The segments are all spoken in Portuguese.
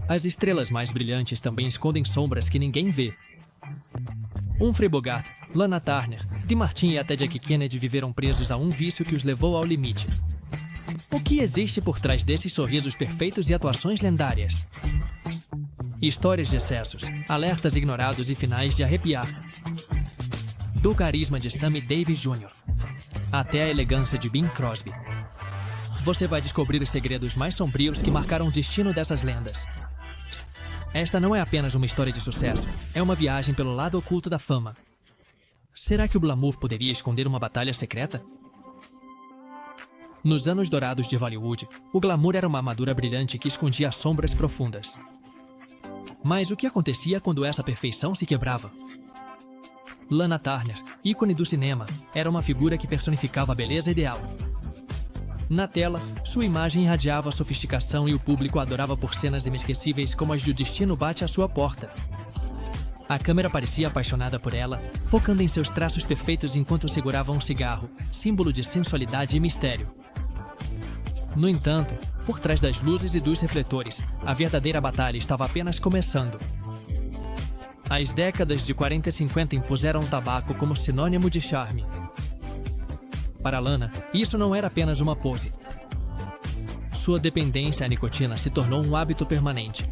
As estrelas mais brilhantes também escondem sombras que ninguém vê. Humphrey Bogart, Lana Turner, DeMartini e até Jack Kennedy viveram presos a um vício que os levou ao limite. O que existe por trás desses sorrisos perfeitos e atuações lendárias? Histórias de excessos, alertas ignorados e finais de arrepiar. Do carisma de Sammy Davis Jr. até a elegância de Bing Crosby. Você vai descobrir os segredos mais sombrios que marcaram o destino dessas lendas. Esta não é apenas uma história de sucesso, é uma viagem pelo lado oculto da fama. Será que o glamour poderia esconder uma batalha secreta? Nos anos dourados de Hollywood, o glamour era uma armadura brilhante que escondia sombras profundas. Mas o que acontecia quando essa perfeição se quebrava? Lana Turner, ícone do cinema, era uma figura que personificava a beleza ideal. Na tela, sua imagem irradiava sofisticação e o público a adorava por cenas inesquecíveis como as de O Destino Bate à Sua Porta. A câmera parecia apaixonada por ela, focando em seus traços perfeitos enquanto segurava um cigarro, símbolo de sensualidade e mistério. No entanto, por trás das luzes e dos refletores, a verdadeira batalha estava apenas começando. As décadas de 40 e 50 impuseram o tabaco como sinônimo de charme. Para Lana, isso não era apenas uma pose. Sua dependência à nicotina se tornou um hábito permanente.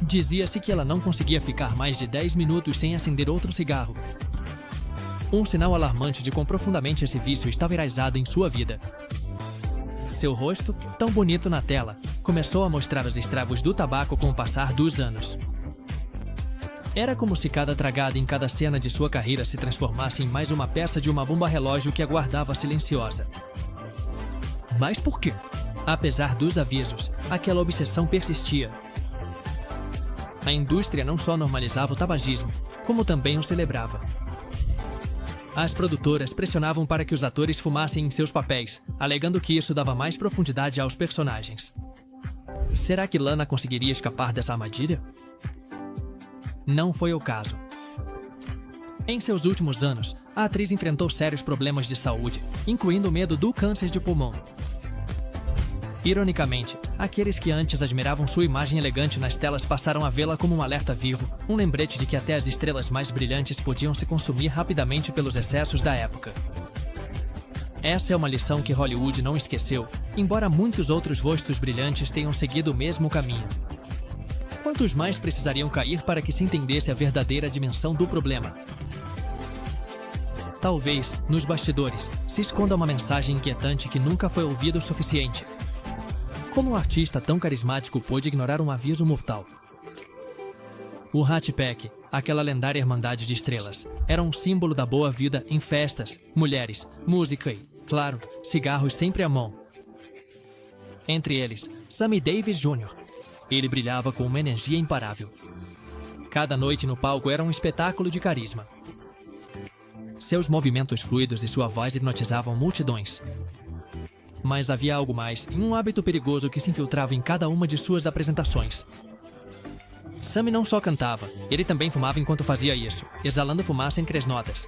Dizia-se que ela não conseguia ficar mais de 10 minutos sem acender outro cigarro. Um sinal alarmante de quão profundamente esse vício estava enraizado em sua vida. Seu rosto, tão bonito na tela, começou a mostrar os estragos do tabaco com o passar dos anos. Era como se cada tragada em cada cena de sua carreira se transformasse em mais uma peça de uma bomba-relógio que aguardava silenciosa. Mas por quê? Apesar dos avisos, aquela obsessão persistia. A indústria não só normalizava o tabagismo, como também o celebrava. As produtoras pressionavam para que os atores fumassem em seus papéis, alegando que isso dava mais profundidade aos personagens. Será que Lana conseguiria escapar dessa armadilha? Não foi o caso. Em seus últimos anos, a atriz enfrentou sérios problemas de saúde, incluindo o medo do câncer de pulmão. Ironicamente, aqueles que antes admiravam sua imagem elegante nas telas passaram a vê-la como um alerta vivo, um lembrete de que até as estrelas mais brilhantes podiam se consumir rapidamente pelos excessos da época. Essa é uma lição que Hollywood não esqueceu, embora muitos outros rostos brilhantes tenham seguido o mesmo caminho. Quantos mais precisariam cair para que se entendesse a verdadeira dimensão do problema? Talvez, nos bastidores, se esconda uma mensagem inquietante que nunca foi ouvida o suficiente. Como um artista tão carismático pôde ignorar um aviso mortal? O Rat Pack, aquela lendária irmandade de estrelas, era um símbolo da boa vida em festas, mulheres, música e, claro, cigarros sempre à mão. Entre eles, Sammy Davis Jr. Ele brilhava com uma energia imparável. Cada noite no palco era um espetáculo de carisma. Seus movimentos fluidos e sua voz hipnotizavam multidões. Mas havia algo mais e um hábito perigoso que se infiltrava em cada uma de suas apresentações. Sammy não só cantava, ele também fumava enquanto fazia isso, exalando fumaça entre as notas.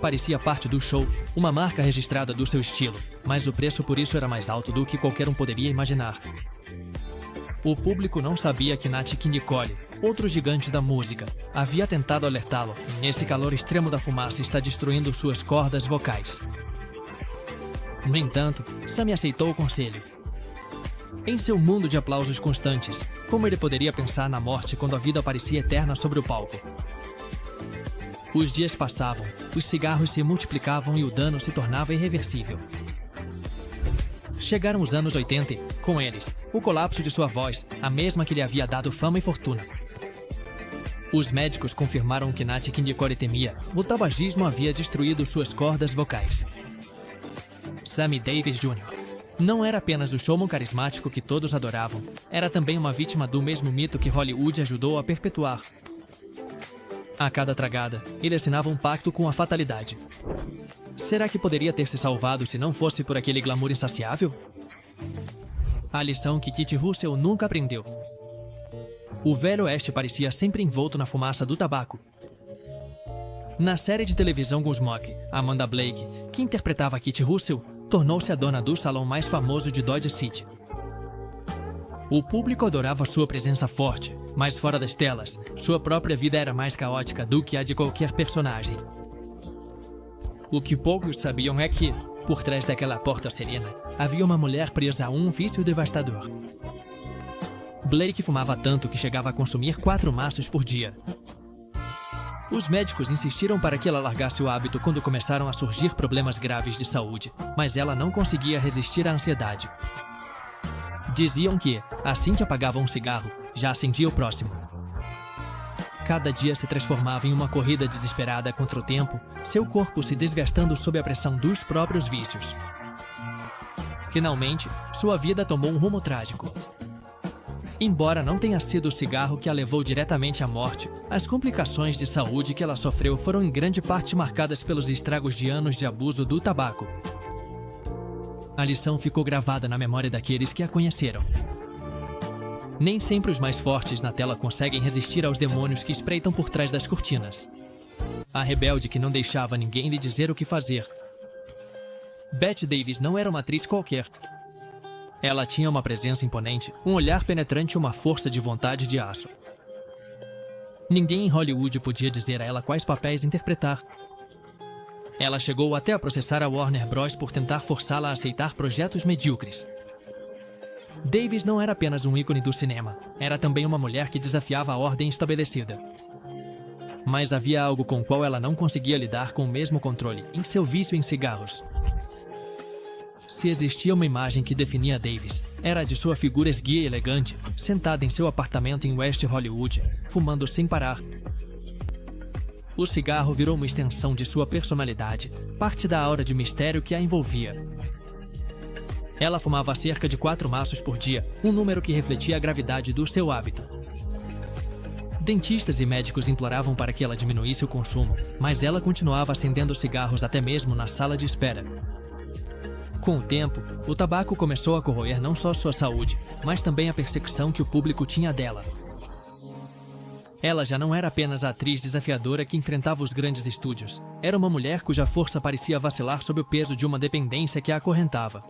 Parecia parte do show, uma marca registrada do seu estilo, mas o preço por isso era mais alto do que qualquer um poderia imaginar. O público não sabia que Nat King Cole, outro gigante da música, havia tentado alertá-lo e nesse calor extremo da fumaça está destruindo suas cordas vocais. No entanto, Sammy aceitou o conselho. Em seu mundo de aplausos constantes, como ele poderia pensar na morte quando a vida parecia eterna sobre o palco? Os dias passavam, os cigarros se multiplicavam e o dano se tornava irreversível. Chegaram os anos 80 e, com eles, o colapso de sua voz, a mesma que lhe havia dado fama e fortuna. Os médicos confirmaram que Nat King Cole temia. O tabagismo havia destruído suas cordas vocais. Sammy Davis Jr. não era apenas o showman carismático que todos adoravam, era também uma vítima do mesmo mito que Hollywood ajudou a perpetuar. A cada tragada, ele assinava um pacto com a fatalidade. Será que poderia ter se salvado se não fosse por aquele glamour insaciável? A lição que Kit Russell nunca aprendeu. O Velho Oeste parecia sempre envolto na fumaça do tabaco. Na série de televisão Gunsmoke, Amanda Blake, que interpretava Kit Russell, tornou-se a dona do salão mais famoso de Dodge City. O público adorava sua presença forte, mas fora das telas, sua própria vida era mais caótica do que a de qualquer personagem. O que poucos sabiam é que, por trás daquela porta serena, havia uma mulher presa a um vício devastador. Blake fumava tanto que chegava a consumir 4 maços por dia. Os médicos insistiram para que ela largasse o hábito quando começaram a surgir problemas graves de saúde, mas ela não conseguia resistir à ansiedade. Diziam que, assim que apagava um cigarro, já acendia o próximo. Cada dia se transformava em uma corrida desesperada contra o tempo, seu corpo se desgastando sob a pressão dos próprios vícios. Finalmente, sua vida tomou um rumo trágico. Embora não tenha sido o cigarro que a levou diretamente à morte, as complicações de saúde que ela sofreu foram em grande parte marcadas pelos estragos de anos de abuso do tabaco. A lição ficou gravada na memória daqueles que a conheceram. Nem sempre os mais fortes na tela conseguem resistir aos demônios que espreitam por trás das cortinas. A rebelde que não deixava ninguém lhe dizer o que fazer. Bette Davis não era uma atriz qualquer. Ela tinha uma presença imponente, um olhar penetrante e uma força de vontade de aço. Ninguém em Hollywood podia dizer a ela quais papéis interpretar. Ela chegou até a processar a Warner Bros. Por tentar forçá-la a aceitar projetos medíocres. Davis não era apenas um ícone do cinema, era também uma mulher que desafiava a ordem estabelecida. Mas havia algo com o qual ela não conseguia lidar com o mesmo controle, em seu vício em cigarros. Se existia uma imagem que definia Davis, era a de sua figura esguia e elegante, sentada em seu apartamento em West Hollywood, fumando sem parar. O cigarro virou uma extensão de sua personalidade, parte da aura de mistério que a envolvia. Ela fumava cerca de 4 maços por dia, um número que refletia a gravidade do seu hábito. Dentistas e médicos imploravam para que ela diminuísse o consumo, mas ela continuava acendendo cigarros até mesmo na sala de espera. Com o tempo, o tabaco começou a corroer não só sua saúde, mas também a percepção que o público tinha dela. Ela já não era apenas a atriz desafiadora que enfrentava os grandes estúdios. Era uma mulher cuja força parecia vacilar sob o peso de uma dependência que a acorrentava.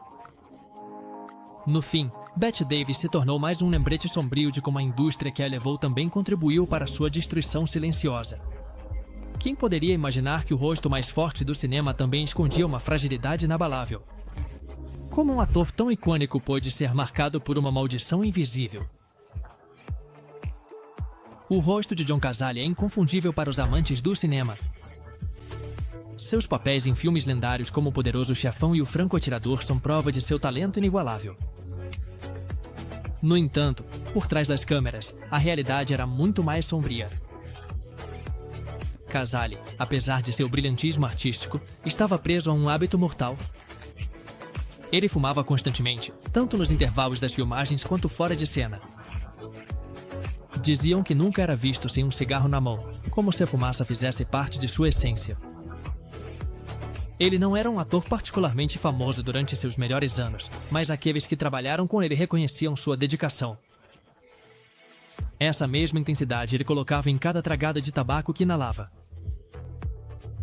No fim, Bette Davis se tornou mais um lembrete sombrio de como a indústria que a levou também contribuiu para sua destruição silenciosa. Quem poderia imaginar que o rosto mais forte do cinema também escondia uma fragilidade inabalável? Como um ator tão icônico pôde ser marcado por uma maldição invisível? O rosto de John Cazale é inconfundível para os amantes do cinema. Seus papéis em filmes lendários como O Poderoso Chefão e O Franco-Atirador são prova de seu talento inigualável. No entanto, por trás das câmeras, a realidade era muito mais sombria. Cazale, apesar de seu brilhantismo artístico, estava preso a um hábito mortal. Ele fumava constantemente, tanto nos intervalos das filmagens quanto fora de cena. Diziam que nunca era visto sem um cigarro na mão, como se a fumaça fizesse parte de sua essência. Ele não era um ator particularmente famoso durante seus melhores anos, mas aqueles que trabalharam com ele reconheciam sua dedicação. Essa mesma intensidade ele colocava em cada tragada de tabaco que inalava.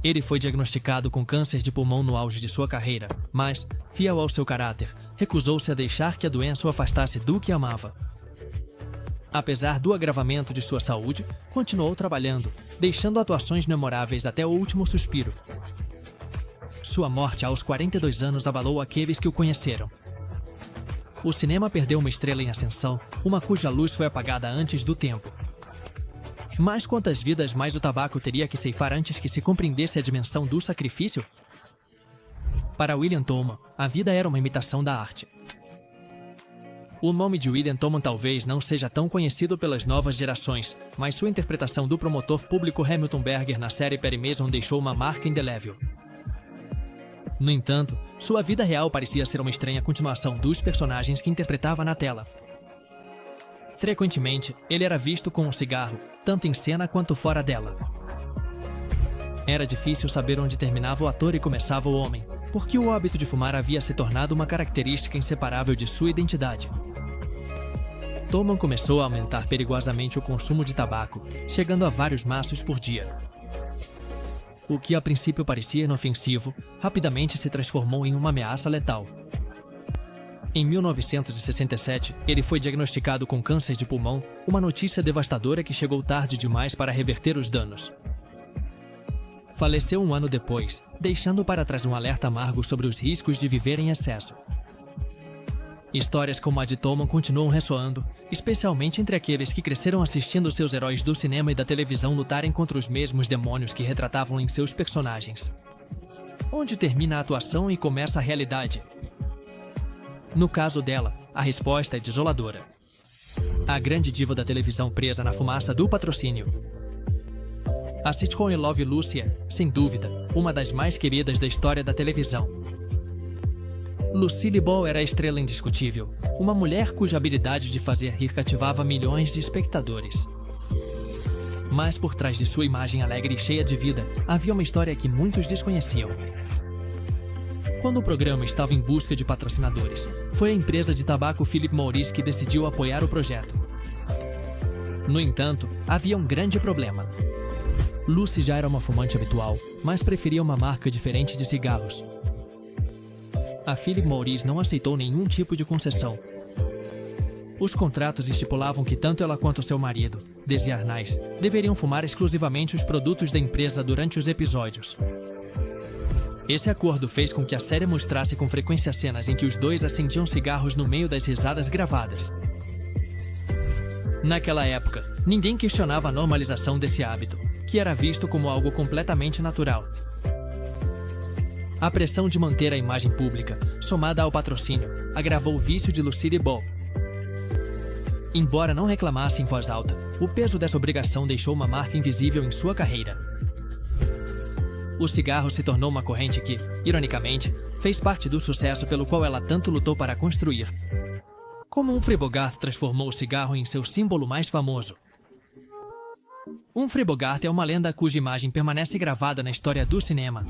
Ele foi diagnosticado com câncer de pulmão no auge de sua carreira, mas, fiel ao seu caráter, recusou-se a deixar que a doença o afastasse do que amava. Apesar do agravamento de sua saúde, continuou trabalhando, deixando atuações memoráveis até o último suspiro. Sua morte aos 42 anos abalou aqueles que o conheceram. O cinema perdeu uma estrela em ascensão, uma cuja luz foi apagada antes do tempo. Mas quantas vidas mais o tabaco teria que ceifar antes que se compreendesse a dimensão do sacrifício? Para William Tolman, a vida era uma imitação da arte. O nome de William Tolman talvez não seja tão conhecido pelas novas gerações, mas sua interpretação do promotor público Hamilton Berger na série Perry Mason deixou uma marca indelével. No entanto, sua vida real parecia ser uma estranha continuação dos personagens que interpretava na tela. Frequentemente, ele era visto com um cigarro, tanto em cena quanto fora dela. Era difícil saber onde terminava o ator e começava o homem, porque o hábito de fumar havia se tornado uma característica inseparável de sua identidade. Tolman começou a aumentar perigosamente o consumo de tabaco, chegando a vários maços por dia. O que a princípio parecia inofensivo, rapidamente se transformou em uma ameaça letal. Em 1967, ele foi diagnosticado com câncer de pulmão, uma notícia devastadora que chegou tarde demais para reverter os danos. Faleceu um ano depois, deixando para trás um alerta amargo sobre os riscos de viver em excesso. Histórias como a de Tolman continuam ressoando, especialmente entre aqueles que cresceram assistindo seus heróis do cinema e da televisão lutarem contra os mesmos demônios que retratavam em seus personagens. Onde termina a atuação e começa a realidade? No caso dela, a resposta é desoladora. A grande diva da televisão presa na fumaça do patrocínio. A sitcom I Love Lucy é, sem dúvida, uma das mais queridas da história da televisão. Lucille Ball era a estrela indiscutível, uma mulher cuja habilidade de fazer rir cativava milhões de espectadores. Mas por trás de sua imagem alegre e cheia de vida, havia uma história que muitos desconheciam. Quando o programa estava em busca de patrocinadores, foi a empresa de tabaco Philip Morris que decidiu apoiar o projeto. No entanto, havia um grande problema. Lucy já era uma fumante habitual, mas preferia uma marca diferente de cigarros. A Philip Morris não aceitou nenhum tipo de concessão. Os contratos estipulavam que tanto ela quanto seu marido, Desi Arnaz, deveriam fumar exclusivamente os produtos da empresa durante os episódios. Esse acordo fez com que a série mostrasse com frequência cenas em que os dois acendiam cigarros no meio das risadas gravadas. Naquela época, ninguém questionava a normalização desse hábito, que era visto como algo completamente natural. A pressão de manter a imagem pública, somada ao patrocínio, agravou o vício de Lucille Ball. Embora não reclamasse em voz alta, o peso dessa obrigação deixou uma marca invisível em sua carreira. O cigarro se tornou uma corrente que, ironicamente, fez parte do sucesso pelo qual ela tanto lutou para construir. Como Humphrey Bogart transformou o cigarro em seu símbolo mais famoso. Humphrey Bogart é uma lenda cuja imagem permanece gravada na história do cinema.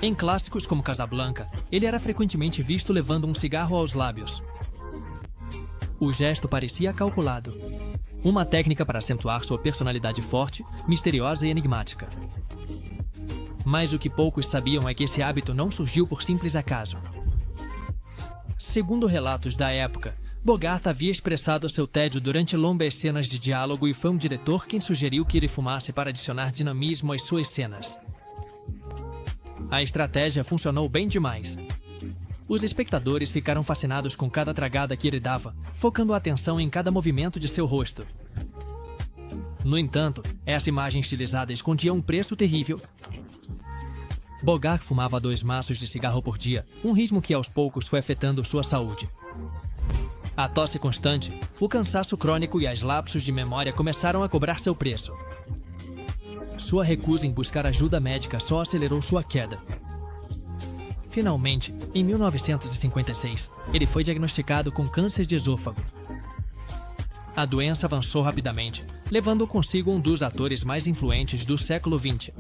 Em clássicos como Casablanca, ele era frequentemente visto levando um cigarro aos lábios. O gesto parecia calculado. Uma técnica para acentuar sua personalidade forte, misteriosa e enigmática. Mas o que poucos sabiam é que esse hábito não surgiu por simples acaso. Segundo relatos da época, Bogart havia expressado seu tédio durante longas cenas de diálogo e foi um diretor quem sugeriu que ele fumasse para adicionar dinamismo às suas cenas. A estratégia funcionou bem demais. Os espectadores ficaram fascinados com cada tragada que ele dava, focando a atenção em cada movimento de seu rosto. No entanto, essa imagem estilizada escondia um preço terrível. Bogart fumava 2 maços de cigarro por dia, um ritmo que aos poucos foi afetando sua saúde. A tosse constante, o cansaço crônico e as lapsos de memória começaram a cobrar seu preço. Sua recusa em buscar ajuda médica só acelerou sua queda. Finalmente, em 1956, ele foi diagnosticado com câncer de esôfago. A doença avançou rapidamente, levando consigo um dos atores mais influentes do século XX.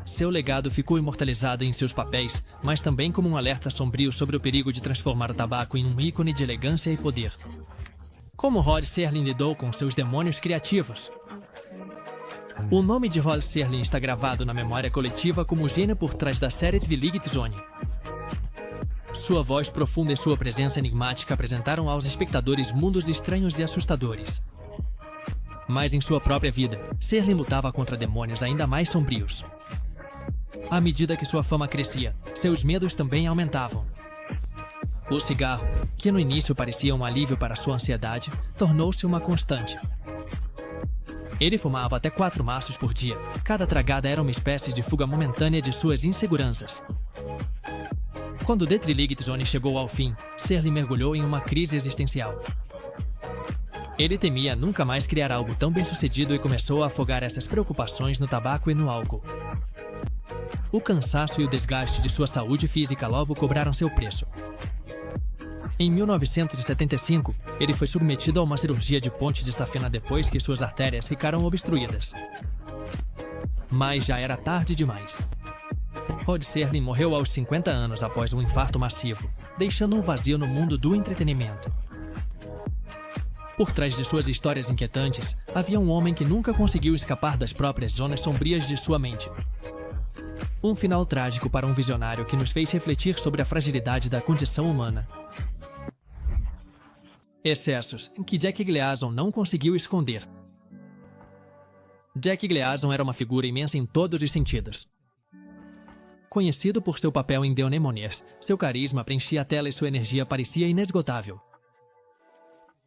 Seu legado ficou imortalizado em seus papéis, mas também como um alerta sombrio sobre o perigo de transformar o tabaco em um ícone de elegância e poder. Como Rod Serling lidou com seus demônios criativos? O nome de Rod Serling está gravado na memória coletiva como o gênio por trás da série The Twilight Zone. Sua voz profunda e sua presença enigmática apresentaram aos espectadores mundos estranhos e assustadores. Mas em sua própria vida, Serling lutava contra demônios ainda mais sombrios. À medida que sua fama crescia, seus medos também aumentavam. O cigarro, que no início parecia um alívio para sua ansiedade, tornou-se uma constante. Ele fumava até 4 maços por dia. Cada tragada era uma espécie de fuga momentânea de suas inseguranças. Quando The Twilight Zone chegou ao fim, Serling mergulhou em uma crise existencial. Ele temia nunca mais criar algo tão bem-sucedido e começou a afogar essas preocupações no tabaco e no álcool. O cansaço e o desgaste de sua saúde física logo cobraram seu preço. Em 1975, ele foi submetido a uma cirurgia de ponte de safena depois que suas artérias ficaram obstruídas. Mas já era tarde demais. Rod Serling morreu aos 50 anos após um infarto massivo, deixando um vazio no mundo do entretenimento. Por trás de suas histórias inquietantes, havia um homem que nunca conseguiu escapar das próprias zonas sombrias de sua mente. Um final trágico para um visionário que nos fez refletir sobre a fragilidade da condição humana. Excessos que Jack Gleason não conseguiu esconder. Jack Gleason era uma figura imensa em todos os sentidos. Conhecido por seu papel em The Anemones, seu carisma preenchia a tela e sua energia parecia inesgotável.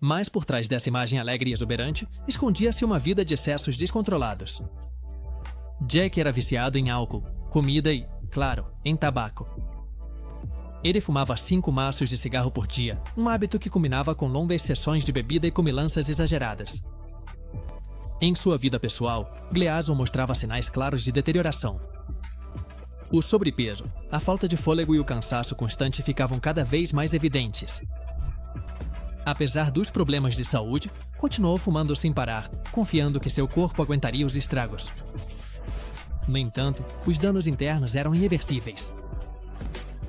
Mas por trás dessa imagem alegre e exuberante, escondia-se uma vida de excessos descontrolados. Jack era viciado em álcool, comida e, claro, em tabaco. Ele fumava 5 maços de cigarro por dia, um hábito que culminava com longas sessões de bebida e comilanças exageradas. Em sua vida pessoal, Gleason mostrava sinais claros de deterioração. O sobrepeso, a falta de fôlego e o cansaço constante ficavam cada vez mais evidentes. Apesar dos problemas de saúde, continuou fumando sem parar, confiando que seu corpo aguentaria os estragos. No entanto, os danos internos eram irreversíveis.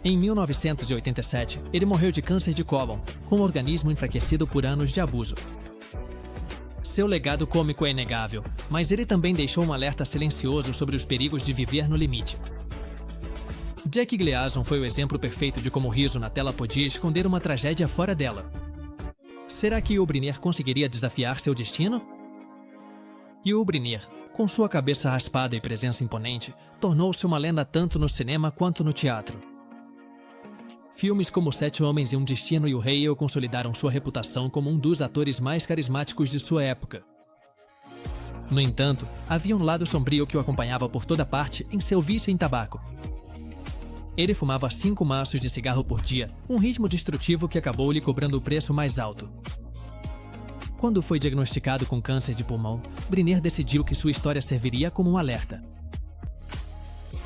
Em 1987, ele morreu de câncer de cólon, com o organismo enfraquecido por anos de abuso. Seu legado cômico é inegável, mas ele também deixou um alerta silencioso sobre os perigos de viver no limite. Jack Gleason foi o exemplo perfeito de como o riso na tela podia esconder uma tragédia fora dela. Será que Yul Brynner conseguiria desafiar seu destino? Yul Brynner, com sua cabeça raspada e presença imponente, tornou-se uma lenda tanto no cinema quanto no teatro. Filmes como 7 Homens e um Destino e O Rei consolidaram sua reputação como um dos atores mais carismáticos de sua época. No entanto, havia um lado sombrio que o acompanhava por toda parte em seu vício em tabaco. Ele fumava 5 maços de cigarro por dia, um ritmo destrutivo que acabou lhe cobrando o preço mais alto. Quando foi diagnosticado com câncer de pulmão, Brynner decidiu que sua história serviria como um alerta.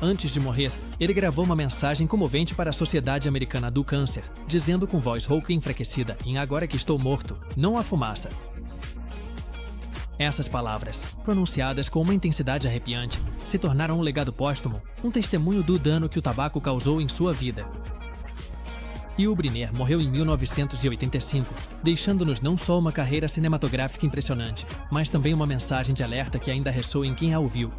Antes de morrer, ele gravou uma mensagem comovente para a Sociedade Americana do Câncer, dizendo com voz rouca e enfraquecida, em Agora que estou morto, não há fumaça. Essas palavras, pronunciadas com uma intensidade arrepiante, se tornaram um legado póstumo, um testemunho do dano que o tabaco causou em sua vida. Yul Brynner morreu em 1985, deixando-nos não só uma carreira cinematográfica impressionante, mas também uma mensagem de alerta que ainda ressoa em quem a ouviu.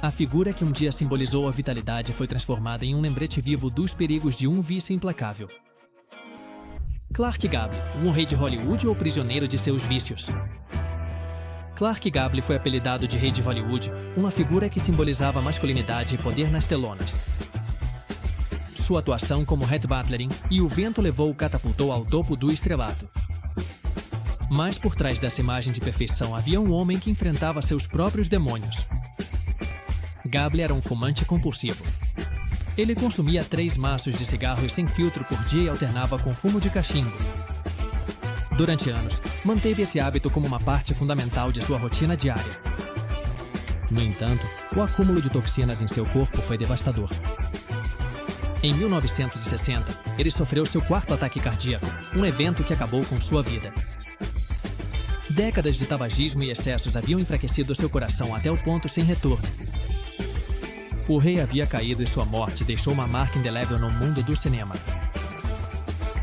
A figura que um dia simbolizou a vitalidade foi transformada em um lembrete vivo dos perigos de um vício implacável. Clark Gable, um rei de Hollywood ou prisioneiro de seus vícios? Clark Gable foi apelidado de Rei de Hollywood, uma figura que simbolizava masculinidade e poder nas telonas. Sua atuação como Rhett Butler em E o Vento Levou o catapultou ao topo do estrelato. Mas por trás dessa imagem de perfeição havia um homem que enfrentava seus próprios demônios. Gable era um fumante compulsivo. Ele consumia 3 maços de cigarros sem filtro por dia e alternava com fumo de cachimbo. Durante anos, manteve esse hábito como uma parte fundamental de sua rotina diária. No entanto, o acúmulo de toxinas em seu corpo foi devastador. Em 1960, ele sofreu seu 4º ataque cardíaco, um evento que acabou com sua vida. Décadas de tabagismo e excessos haviam enfraquecido seu coração até o ponto sem retorno. O rei havia caído e sua morte deixou uma marca indelével no mundo do cinema.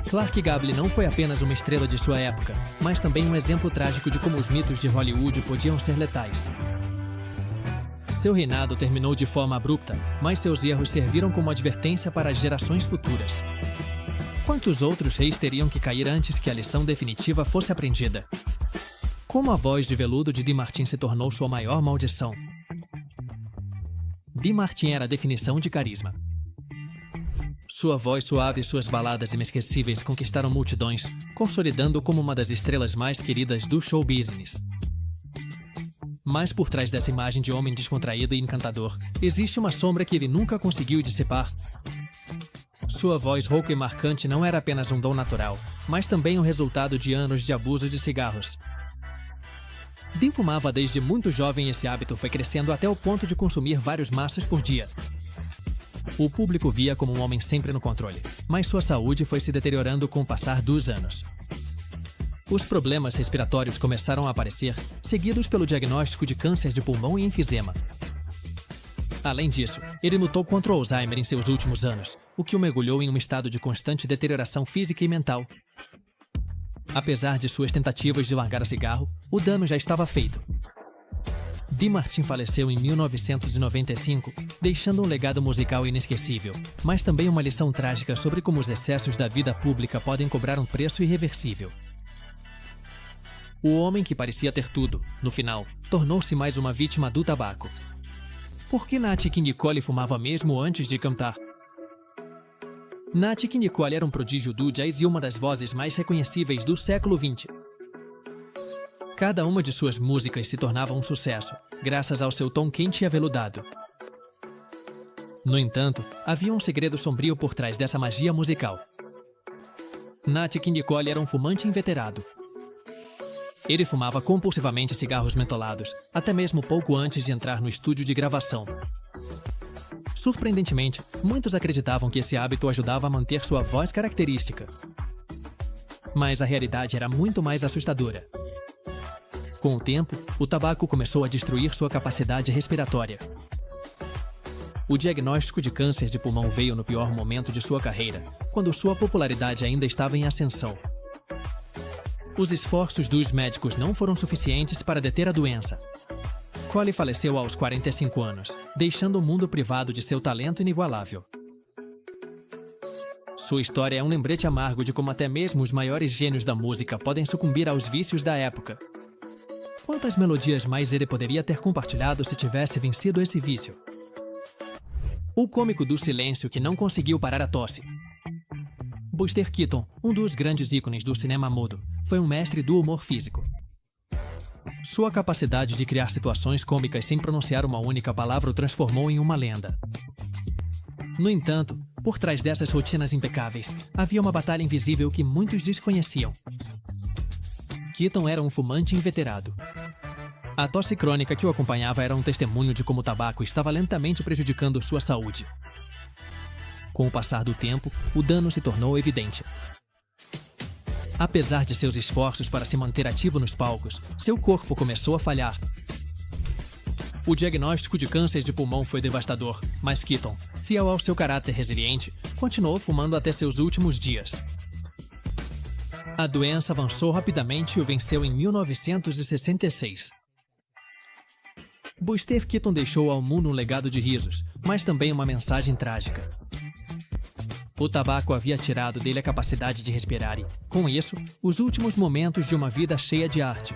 Clark Gable não foi apenas uma estrela de sua época, mas também um exemplo trágico de como os mitos de Hollywood podiam ser letais. Seu reinado terminou de forma abrupta, mas seus erros serviram como advertência para as gerações futuras. Quantos outros reis teriam que cair antes que a lição definitiva fosse aprendida? Como a voz de veludo de DeMartini se tornou sua maior maldição? DeMartini era a definição de carisma. Sua voz suave e suas baladas inesquecíveis conquistaram multidões, consolidando-o como uma das estrelas mais queridas do show business. Mas por trás dessa imagem de homem descontraído e encantador, existe uma sombra que ele nunca conseguiu dissipar. Sua voz rouca e marcante não era apenas um dom natural, mas também o resultado de anos de abuso de cigarros. Dean fumava desde muito jovem e esse hábito foi crescendo até o ponto de consumir vários maços por dia. O público via como um homem sempre no controle, mas sua saúde foi se deteriorando com o passar dos anos. Os problemas respiratórios começaram a aparecer, seguidos pelo diagnóstico de câncer de pulmão e enfisema. Além disso, ele lutou contra o Alzheimer em seus últimos anos, o que o mergulhou em um estado de constante deterioração física e mental. Apesar de suas tentativas de largar o cigarro, o dano já estava feito. DeMartini faleceu em 1995, deixando um legado musical inesquecível, mas também uma lição trágica sobre como os excessos da vida pública podem cobrar um preço irreversível. O homem que parecia ter tudo, no final, tornou-se mais uma vítima do tabaco. Por que Nat King Cole fumava mesmo antes de cantar? Nat King Cole era um prodígio do jazz e uma das vozes mais reconhecíveis do século XX. Cada uma de suas músicas se tornava um sucesso, graças ao seu tom quente e aveludado. No entanto, havia um segredo sombrio por trás dessa magia musical. Nat King Cole era um fumante inveterado. Ele fumava compulsivamente cigarros mentolados, até mesmo pouco antes de entrar no estúdio de gravação. Surpreendentemente, muitos acreditavam que esse hábito ajudava a manter sua voz característica. Mas a realidade era muito mais assustadora. Com o tempo, o tabaco começou a destruir sua capacidade respiratória. O diagnóstico de câncer de pulmão veio no pior momento de sua carreira, quando sua popularidade ainda estava em ascensão. Os esforços dos médicos não foram suficientes para deter a doença. Cole faleceu aos 45 anos, deixando o mundo privado de seu talento inigualável. Sua história é um lembrete amargo de como até mesmo os maiores gênios da música podem sucumbir aos vícios da época. Quantas melodias mais ele poderia ter compartilhado se tivesse vencido esse vício? O cômico do silêncio que não conseguiu parar a tosse. Buster Keaton, um dos grandes ícones do cinema mudo, foi um mestre do humor físico. Sua capacidade de criar situações cômicas sem pronunciar uma única palavra o transformou em uma lenda. No entanto, por trás dessas rotinas impecáveis, havia uma batalha invisível que muitos desconheciam. Keaton era um fumante inveterado. A tosse crônica que o acompanhava era um testemunho de como o tabaco estava lentamente prejudicando sua saúde. Com o passar do tempo, o dano se tornou evidente. Apesar de seus esforços para se manter ativo nos palcos, seu corpo começou a falhar. O diagnóstico de câncer de pulmão foi devastador, mas Keaton, fiel ao seu caráter resiliente, continuou fumando até seus últimos dias. A doença avançou rapidamente e o venceu em 1966. Buster Keaton deixou ao mundo um legado de risos, mas também uma mensagem trágica. O tabaco havia tirado dele a capacidade de respirar e, com isso, os últimos momentos de uma vida cheia de arte.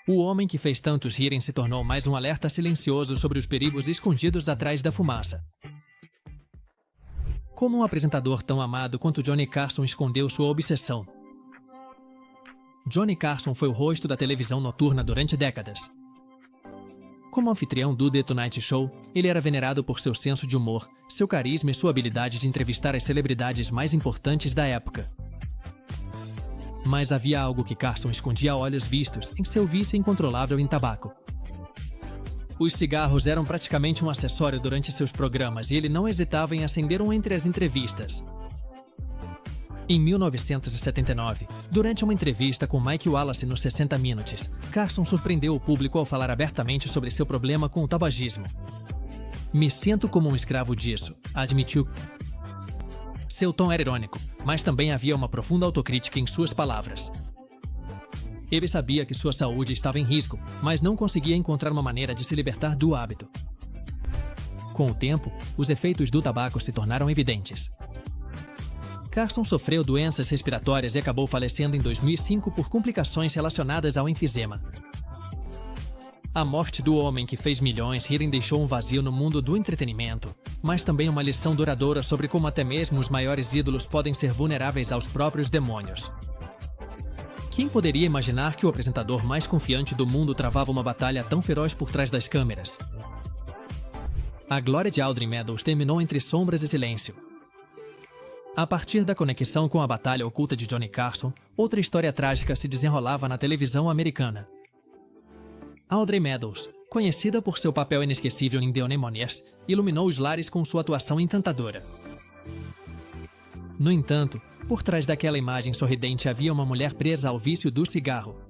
O homem que fez tantos rirem se tornou mais um alerta silencioso sobre os perigos escondidos atrás da fumaça. Como um apresentador tão amado quanto Johnny Carson escondeu sua obsessão? Johnny Carson foi o rosto da televisão noturna durante décadas. Como anfitrião do The Tonight Show, ele era venerado por seu senso de humor, seu carisma e sua habilidade de entrevistar as celebridades mais importantes da época. Mas havia algo que Carson escondia a olhos vistos em seu vício incontrolável em tabaco. Os cigarros eram praticamente um acessório durante seus programas e ele não hesitava em acender um entre as entrevistas. Em 1979, durante uma entrevista com Mike Wallace nos 60 Minutes, Carson surpreendeu o público ao falar abertamente sobre seu problema com o tabagismo. "Me sinto como um escravo disso", admitiu. Seu tom era irônico, mas também havia uma profunda autocrítica em suas palavras. Ele sabia que sua saúde estava em risco, mas não conseguia encontrar uma maneira de se libertar do hábito. Com o tempo, os efeitos do tabaco se tornaram evidentes. Carson sofreu doenças respiratórias e acabou falecendo em 2005 por complicações relacionadas ao enfisema. A morte do homem que fez milhões rirem deixou um vazio no mundo do entretenimento, mas também uma lição duradoura sobre como até mesmo os maiores ídolos podem ser vulneráveis aos próprios demônios. Quem poderia imaginar que o apresentador mais confiante do mundo travava uma batalha tão feroz por trás das câmeras? A glória de Audrey Meadows terminou entre sombras e silêncio. A partir da conexão com a batalha oculta de Johnny Carson, outra história trágica se desenrolava na televisão americana. Audrey Meadows, conhecida por seu papel inesquecível em The Anemones, iluminou os lares com sua atuação encantadora. No entanto, por trás daquela imagem sorridente havia uma mulher presa ao vício do cigarro.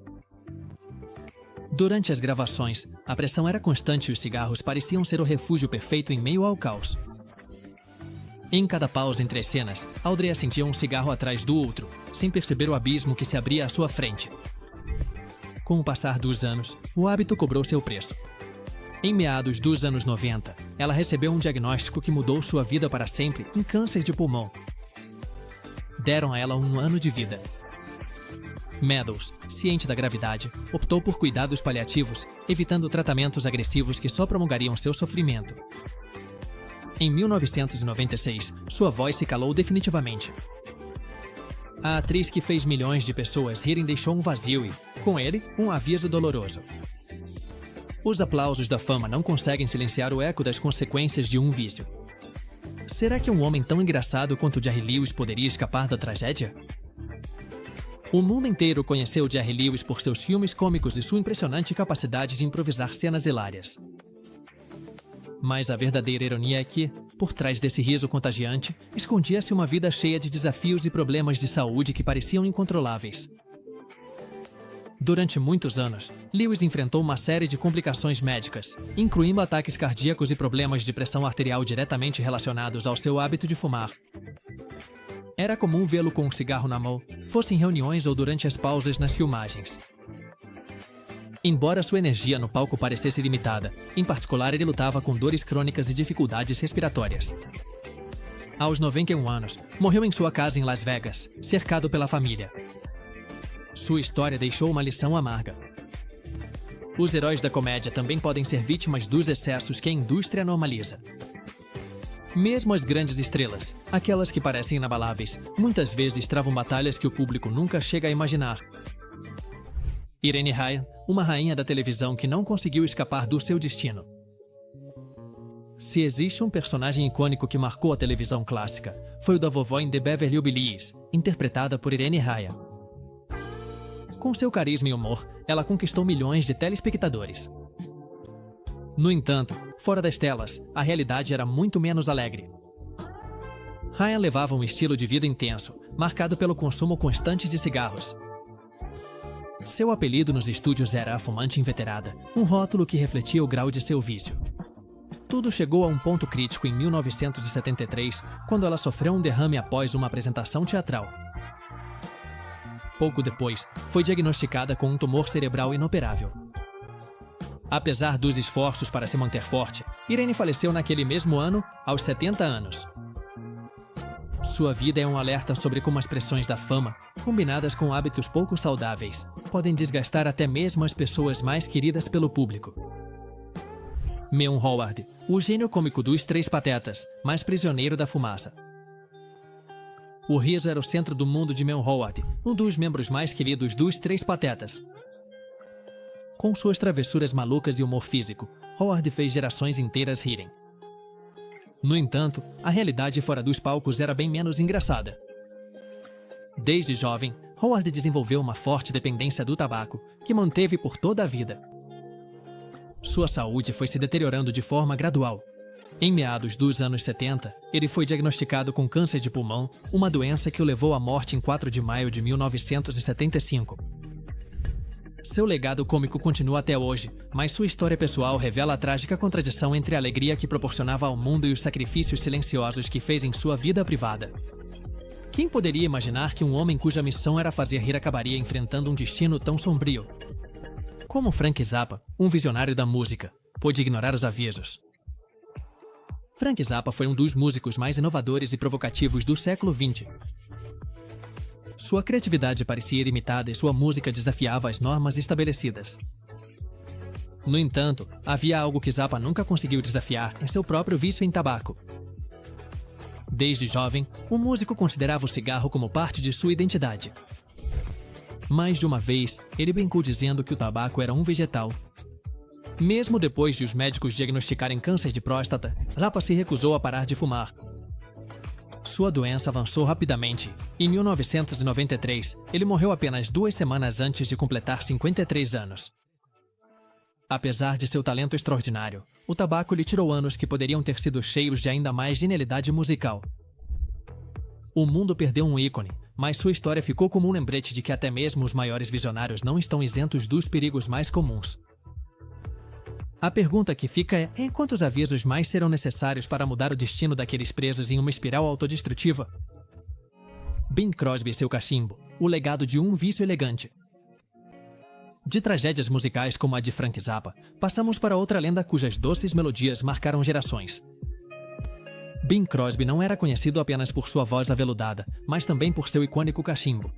Durante as gravações, a pressão era constante e os cigarros pareciam ser o refúgio perfeito em meio ao caos. Em cada pausa entre as cenas, Audrey acendia um cigarro atrás do outro, sem perceber o abismo que se abria à sua frente. Com o passar dos anos, o hábito cobrou seu preço. Em meados dos anos 90, ela recebeu um diagnóstico que mudou sua vida para sempre em câncer de pulmão. Deram a ela 1 ano de vida. Meadows, ciente da gravidade, optou por cuidados paliativos, evitando tratamentos agressivos que só prolongariam seu sofrimento. Em 1996, sua voz se calou definitivamente. A atriz que fez milhões de pessoas rirem deixou um vazio e, com ele, um aviso doloroso. Os aplausos da fama não conseguem silenciar o eco das consequências de um vício. Será que um homem tão engraçado quanto Jerry Lewis poderia escapar da tragédia? O mundo inteiro conheceu Jerry Lewis por seus filmes cômicos e sua impressionante capacidade de improvisar cenas hilárias. Mas a verdadeira ironia é que, por trás desse riso contagiante, escondia-se uma vida cheia de desafios e problemas de saúde que pareciam incontroláveis. Durante muitos anos, Lewis enfrentou uma série de complicações médicas, incluindo ataques cardíacos e problemas de pressão arterial diretamente relacionados ao seu hábito de fumar. Era comum vê-lo com um cigarro na mão, fosse em reuniões ou durante as pausas nas filmagens. Embora sua energia no palco parecesse limitada, em particular ele lutava com dores crônicas e dificuldades respiratórias. Aos 91 anos, morreu em sua casa em Las Vegas, cercado pela família. Sua história deixou uma lição amarga. Os heróis da comédia também podem ser vítimas dos excessos que a indústria normaliza. Mesmo as grandes estrelas, aquelas que parecem inabaláveis, muitas vezes travam batalhas que o público nunca chega a imaginar. Irene Ryan, uma rainha da televisão que não conseguiu escapar do seu destino. Se existe um personagem icônico que marcou a televisão clássica, foi o da vovó em The Beverly Hillbillies, interpretada por Irene Ryan. Com seu carisma e humor, ela conquistou milhões de telespectadores. No entanto, fora das telas, a realidade era muito menos alegre. Ryan levava um estilo de vida intenso, marcado pelo consumo constante de cigarros. Seu apelido nos estúdios era a fumante inveterada, um rótulo que refletia o grau de seu vício. Tudo chegou a um ponto crítico em 1973, quando ela sofreu um derrame após uma apresentação teatral. Pouco depois, foi diagnosticada com um tumor cerebral inoperável. Apesar dos esforços para se manter forte, Irene faleceu naquele mesmo ano, aos 70 anos. Sua vida é um alerta sobre como as pressões da fama, combinadas com hábitos pouco saudáveis, podem desgastar até mesmo as pessoas mais queridas pelo público. Meon Howard, o gênio cômico dos Três Patetas, mas prisioneiro da fumaça. O riso era o centro do mundo de Meon Howard, um dos membros mais queridos dos Três Patetas. Com suas travessuras malucas e humor físico, Howard fez gerações inteiras rirem. No entanto, a realidade fora dos palcos era bem menos engraçada. Desde jovem, Howard desenvolveu uma forte dependência do tabaco, que manteve por toda a vida. Sua saúde foi se deteriorando de forma gradual. Em meados dos anos 70, ele foi diagnosticado com câncer de pulmão, uma doença que o levou à morte em 4 de maio de 1975. Seu legado cômico continua até hoje, mas sua história pessoal revela a trágica contradição entre a alegria que proporcionava ao mundo e os sacrifícios silenciosos que fez em sua vida privada. Quem poderia imaginar que um homem cuja missão era fazer rir acabaria enfrentando um destino tão sombrio? Como Frank Zappa, um visionário da música, pôde ignorar os avisos? Frank Zappa foi um dos músicos mais inovadores e provocativos do século XX. Sua criatividade parecia ilimitada e sua música desafiava as normas estabelecidas. No entanto, havia algo que Zappa nunca conseguiu desafiar em seu próprio vício em tabaco. Desde jovem, o músico considerava o cigarro como parte de sua identidade. Mais de uma vez, ele brincou dizendo que o tabaco era um vegetal. Mesmo depois de os médicos diagnosticarem câncer de próstata, Zappa se recusou a parar de fumar. Sua doença avançou rapidamente. Em 1993, ele morreu apenas 2 semanas antes de completar 53 anos. Apesar de seu talento extraordinário, o tabaco lhe tirou anos que poderiam ter sido cheios de ainda mais genialidade musical. O mundo perdeu um ícone, mas sua história ficou como um lembrete de que até mesmo os maiores visionários não estão isentos dos perigos mais comuns. A pergunta que fica é quantos avisos mais serão necessários para mudar o destino daqueles presos em uma espiral autodestrutiva? Bing Crosby e seu cachimbo, o legado de um vício elegante. De tragédias musicais como a de Frank Zappa, passamos para outra lenda cujas doces melodias marcaram gerações. Bing Crosby não era conhecido apenas por sua voz aveludada, mas também por seu icônico cachimbo.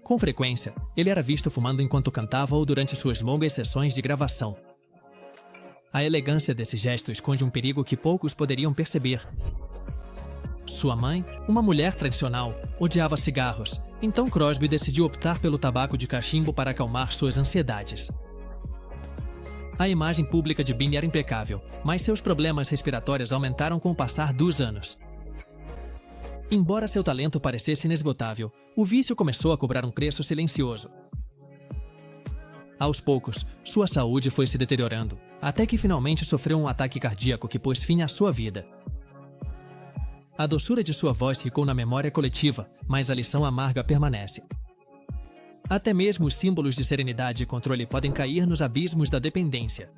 Com frequência, ele era visto fumando enquanto cantava ou durante suas longas sessões de gravação. A elegância desse gesto esconde um perigo que poucos poderiam perceber. Sua mãe, uma mulher tradicional, odiava cigarros, então Crosby decidiu optar pelo tabaco de cachimbo para acalmar suas ansiedades. A imagem pública de Bing era impecável, mas seus problemas respiratórios aumentaram com o passar dos anos. Embora seu talento parecesse inesgotável, o vício começou a cobrar um preço silencioso. Aos poucos, sua saúde foi se deteriorando, até que finalmente sofreu um ataque cardíaco que pôs fim à sua vida. A doçura de sua voz ficou na memória coletiva, mas a lição amarga permanece. Até mesmo os símbolos de serenidade e controle podem cair nos abismos da dependência.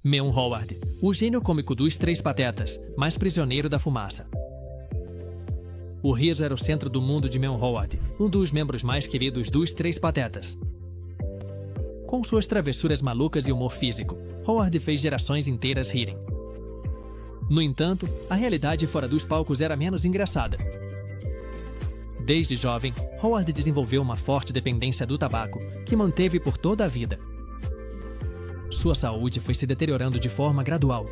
Meon Howard, o gênio cômico dos Três Patetas, mas prisioneiro da fumaça. O riso era o centro do mundo de Meon Howard, um dos membros mais queridos dos Três Patetas. Com suas travessuras malucas e humor físico, Howard fez gerações inteiras rirem. No entanto, a realidade fora dos palcos era menos engraçada. Desde jovem, Howard desenvolveu uma forte dependência do tabaco, que manteve por toda a vida. Sua saúde foi se deteriorando de forma gradual.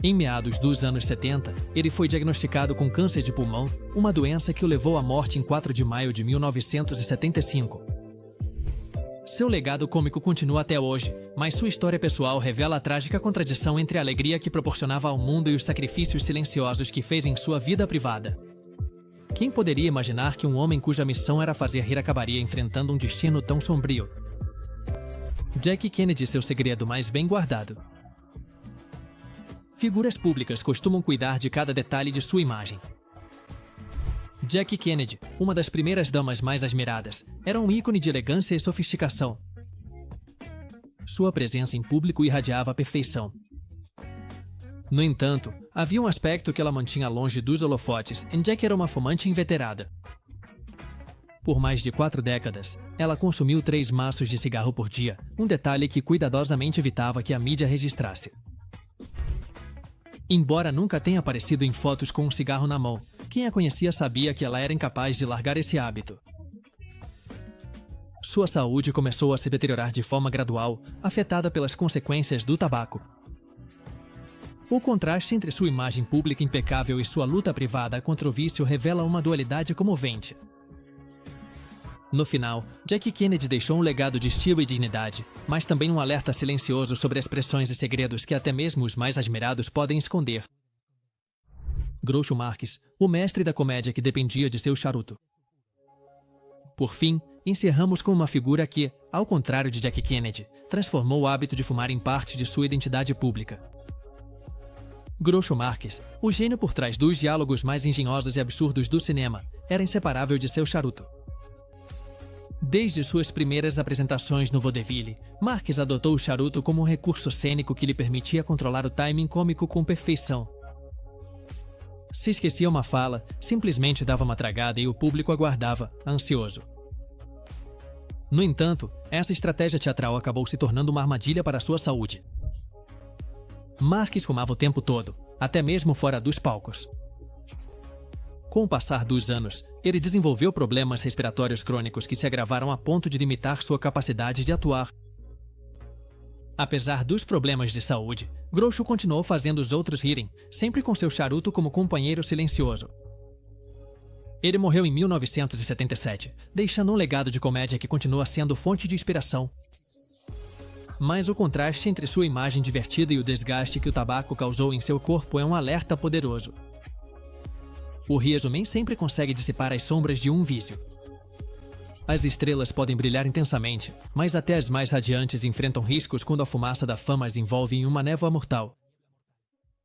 Em meados dos anos 70, ele foi diagnosticado com câncer de pulmão, uma doença que o levou à morte em 4 de maio de 1975. Seu legado cômico continua até hoje, mas sua história pessoal revela a trágica contradição entre a alegria que proporcionava ao mundo e os sacrifícios silenciosos que fez em sua vida privada. Quem poderia imaginar que um homem cuja missão era fazer rir acabaria enfrentando um destino tão sombrio? Jack Kennedy, seu segredo mais bem guardado. Figuras públicas costumam cuidar de cada detalhe de sua imagem. Jack Kennedy, uma das primeiras damas mais admiradas, era um ícone de elegância e sofisticação. Sua presença em público irradiava a perfeição. No entanto, havia um aspecto que ela mantinha longe dos holofotes, e Jack era uma fumante inveterada. Por mais de 4 décadas, ela consumiu 3 maços de cigarro por dia, um detalhe que cuidadosamente evitava que a mídia registrasse. Embora nunca tenha aparecido em fotos com um cigarro na mão, quem a conhecia sabia que ela era incapaz de largar esse hábito. Sua saúde começou a se deteriorar de forma gradual, afetada pelas consequências do tabaco. O contraste entre sua imagem pública impecável e sua luta privada contra o vício revela uma dualidade comovente. No final, Jack Kennedy deixou um legado de estilo e dignidade, mas também um alerta silencioso sobre as pressões e segredos que até mesmo os mais admirados podem esconder. Groucho Marx, o mestre da comédia que dependia de seu charuto. Por fim, encerramos com uma figura que, ao contrário de Jack Kennedy, transformou o hábito de fumar em parte de sua identidade pública. Groucho Marx, o gênio por trás dos diálogos mais engenhosos e absurdos do cinema, era inseparável de seu charuto. Desde suas primeiras apresentações no vaudeville, Marx adotou o charuto como um recurso cênico que lhe permitia controlar o timing cômico com perfeição. Se esquecia uma fala, simplesmente dava uma tragada e o público aguardava, ansioso. No entanto, essa estratégia teatral acabou se tornando uma armadilha para sua saúde. Marx fumava o tempo todo, até mesmo fora dos palcos. Com o passar dos anos, ele desenvolveu problemas respiratórios crônicos que se agravaram a ponto de limitar sua capacidade de atuar. Apesar dos problemas de saúde, Groucho continuou fazendo os outros rirem, sempre com seu charuto como companheiro silencioso. Ele morreu em 1977, deixando um legado de comédia que continua sendo fonte de inspiração. Mas o contraste entre sua imagem divertida e o desgaste que o tabaco causou em seu corpo é um alerta poderoso. O riso nem sempre consegue dissipar as sombras de um vício. As estrelas podem brilhar intensamente, mas até as mais radiantes enfrentam riscos quando a fumaça da fama as envolve em uma névoa mortal.